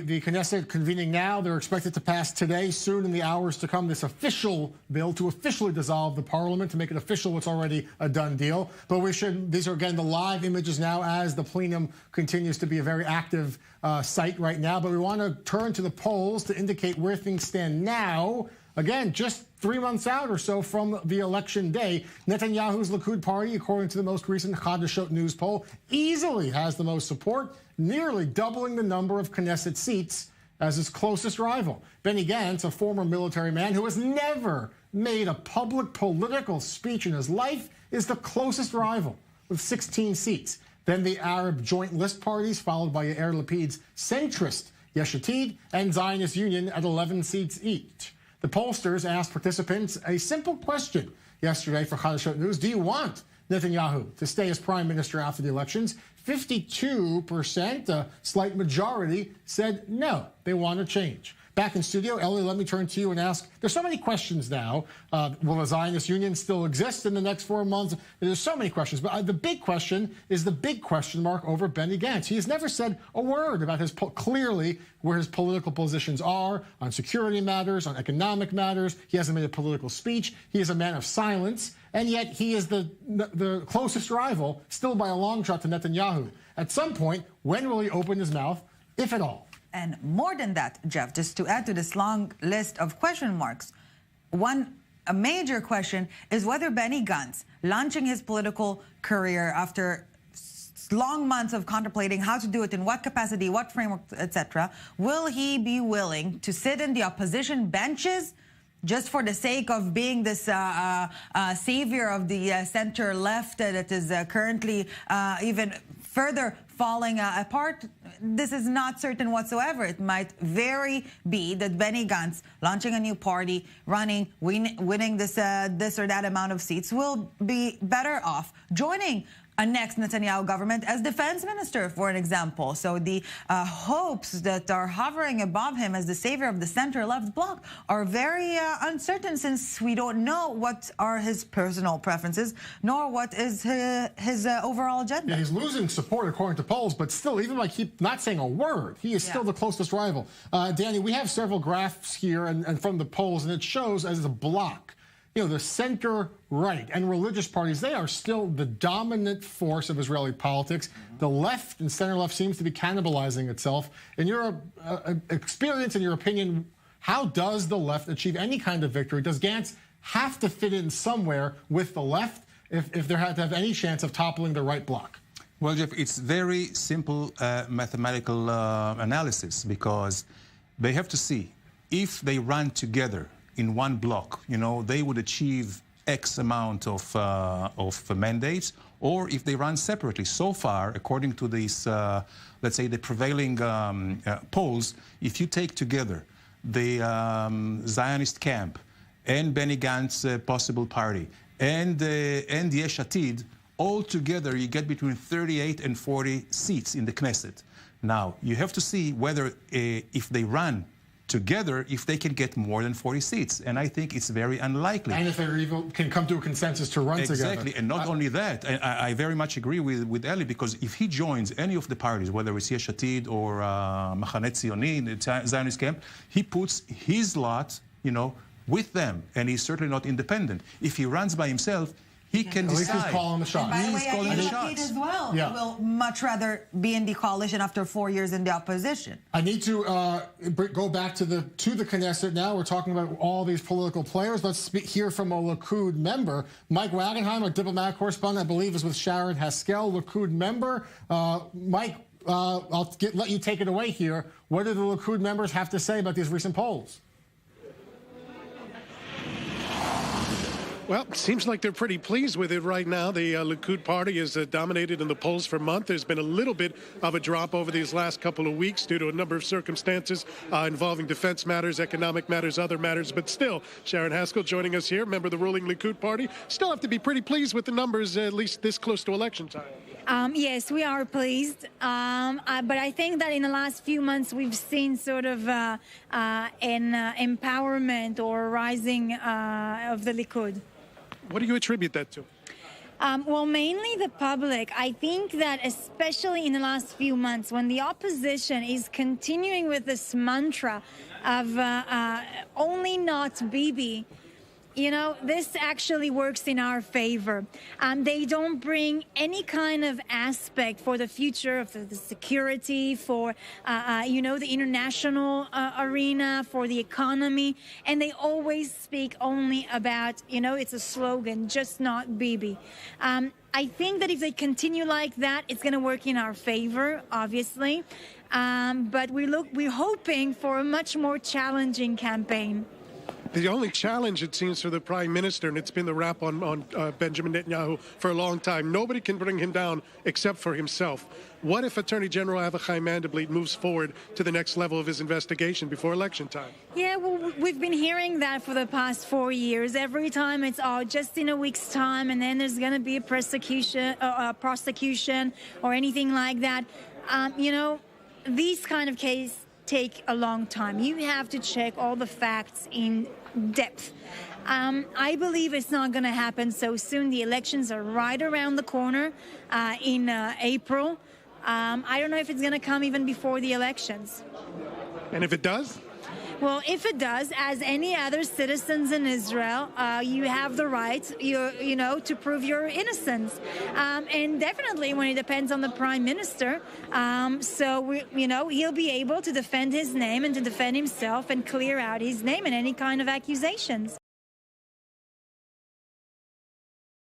The Knesset convening now. They're expected to pass today, soon in the hours to come, this official bill to officially dissolve the parliament, to make it official what's already a done deal. But these are, again, the live images now as the plenum continues to be a very active site right now. But we want to turn to the polls to indicate where things stand now. Again, just 3 months out or so from the election day, Netanyahu's Likud party, according to the most recent Hadashot news poll, easily has the most support, nearly doubling the number of Knesset seats as his closest rival. Benny Gantz, a former military man who has never made a public political speech in his life, is the closest rival with 16 seats. Then the Arab Joint List parties, followed by Yair Lapid's centrist Yesh Atid and Zionist Union at 11 seats each. The pollsters asked participants a simple question yesterday for Hadashot News. Do you want Netanyahu to stay as prime minister after the elections? 52%, a slight majority, said no, they want to change. Back in studio, Ellie, let me turn to you and ask, there's so many questions now. Will the Zionist Union still exist in the next 4 months? There's so many questions, but the big question is the big question mark over Benny Gantz. He has never said a word about clearly where his political positions are on security matters, on economic matters. He hasn't made a political speech. He is a man of silence, and yet he is the closest rival, still by a long shot, to Netanyahu. At some point, when will he open his mouth, if at all? And more than that, Jeff, just to add to this long list of question marks, a major question is whether Benny Gantz, launching his political career after long months of contemplating how to do it, in what capacity, what framework, etc., will he be willing to sit in the opposition benches just for the sake of being this savior of the center-left that is currently even further falling apart? This is not certain whatsoever. It might very be that Benny Gantz, launching a new party, winning this or that amount of seats, will be better off joining a next Netanyahu government as defense minister, for an example. So the hopes that are hovering above him as the savior of the center-left bloc are very uncertain, since we don't know what are his personal preferences, nor what is his overall agenda. Yeah, he's losing support according to polls, but still, even by not saying a word, he is still the closest rival. Danny, we have several graphs here and from the polls, and it shows as a block, you know, the center-right and religious parties, they are still the dominant force of Israeli politics. The left and center-left seems to be cannibalizing itself. In your experience, in your opinion, how does the left achieve any kind of victory? Does Gantz have to fit in somewhere with the left if there had to have any chance of toppling the right bloc? Well, Jeff, it's very simple mathematical analysis, because they have to see if they run together in one block, you know, they would achieve X amount of mandates, or if they run separately. So far, according to these, let's say, the prevailing polls, if you take together the Zionist camp and Benny Gantz's possible party and Yesh Atid, all together you get between 38 and 40 seats in the Knesset. Now, you have to see whether if they run together, if they can get more than 40 seats. And I think it's very unlikely. And if they even can come to a consensus to run together. Exactly. And not only that, I very much agree with Eli, because if he joins any of the parties, whether it's Yesh Atid or Machaneh Tzioni, the Zionist camp, he puts his lot, you know, with them. And he's certainly not independent. If he runs by himself, he can decide. At least he's calling the shots. And by the way, Yesh Atid as well. Yeah. He will much rather be in the coalition after 4 years in the opposition. I need to go back to the Knesset now. We're talking about all these political players. Let's hear from a Likud member. Mike Wagenheim, a diplomatic correspondent, I believe, is with Sharren Haskel, Likud member. Mike, I'll let you take it away here. What do the Likud members have to say about these recent polls? Well, it seems like they're pretty pleased with it right now. The Likud party is dominated in the polls for a month. There's been a little bit of a drop over these last couple of weeks due to a number of circumstances involving defense matters, economic matters, other matters. But still, Sharren Haskel joining us here, member of the ruling Likud party. Still have to be pretty pleased with the numbers, at least this close to election time. Yes, we are pleased. But I think that in the last few months, we've seen sort of an empowerment or rising of the Likud. What do you attribute that to? Well, mainly the public. I think that especially in the last few months, when the opposition is continuing with this mantra of only not Bibi, you know, this actually works in our favor. They don't bring any kind of aspect for the future of the security, for, you know, the international arena, for the economy. And they always speak only about, you know, it's a slogan, just not Bibi. I think that if they continue like that, it's going to work in our favor, obviously. But we're hoping for a much more challenging campaign. The only challenge, it seems, for the prime minister, and it's been the rap on Benjamin Netanyahu for a long time, nobody can bring him down except for himself. What if Attorney General Avichai Mandelblit moves forward to the next level of his investigation before election time? Yeah, well, we've been hearing that for the past 4 years. Every time it's, just in a week's time, and then there's going to be a prosecution or anything like that. You know, these kind of cases take a long time. You have to check all the facts in depth. I believe it's not going to happen so soon. The elections are right around the corner in April. I don't know if it's going to come even before the elections. And if it does? Well, if it does, as any other citizens in Israel, you have the right, you know, to prove your innocence. And definitely when it depends on the prime minister. You know, he'll be able to defend his name and to defend himself and clear out his name and any kind of accusations.